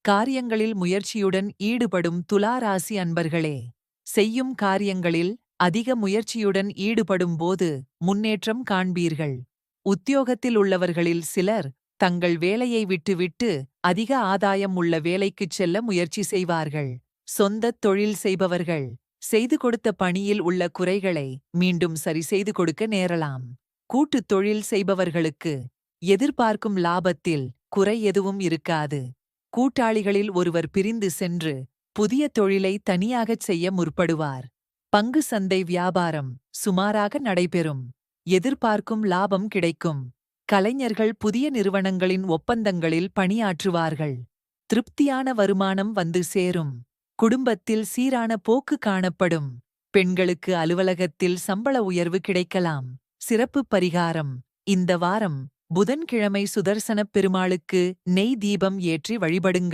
காரியங்களில் முயற்சியுடன் ஈடுபடும் துலா ராசி அன்பர்களே, செய்யும் காரியங்களில் அதிக முயற்சியுடன் ஈடுபடும்போது முன்னேற்றம் காண்பீர்கள். உத்தியோகத்தில் உள்ளவர்களில் சிலர் தங்கள் வேலையை விட்டுவிட்டு அதிக ஆதாயம் உள்ள வேலைக்குச் செல்ல முயற்சி செய்வார்கள். சொந்தத் தொழில் செய்பவர்கள் செய்து கொடுத்த பணியில் உள்ள குறைகளை மீண்டும் சரி செய்து கொடுக்க நேரலாம். கூட்டுத் தொழில் செய்பவர்களுக்கு எதிர்பார்க்கும் லாபத்தில் குறை எதுவும் இருக்காது. கூட்டாளிகளில் ஒருவர் பிரிந்து சென்று புதிய தொழிலை தனியாகச் செய்ய முற்படுவார். பங்கு சந்தை வியாபாரம் சுமாராக நடைபெறும். எதிர்பார்க்கும் லாபம் கிடைக்கும். கலைஞர்கள் புதிய நிறுவனங்களின் ஒப்பந்தங்களில் பணியாற்றுவார்கள். திருப்தியான வருமானம் வந்து சேரும். குடும்பத்தில் சீரான போக்கு காணப்படும். பெண்களுக்கு அலுவலகத்தில் சம்பள உயர்வு கிடைக்கலாம். சிறப்பு பரிகாரம்: இந்த வாரம் புதன்கிழமை சுதர்சனப் பெருமாளுக்கு நெய் தீபம் ஏற்றி வழிபடுங்கள்.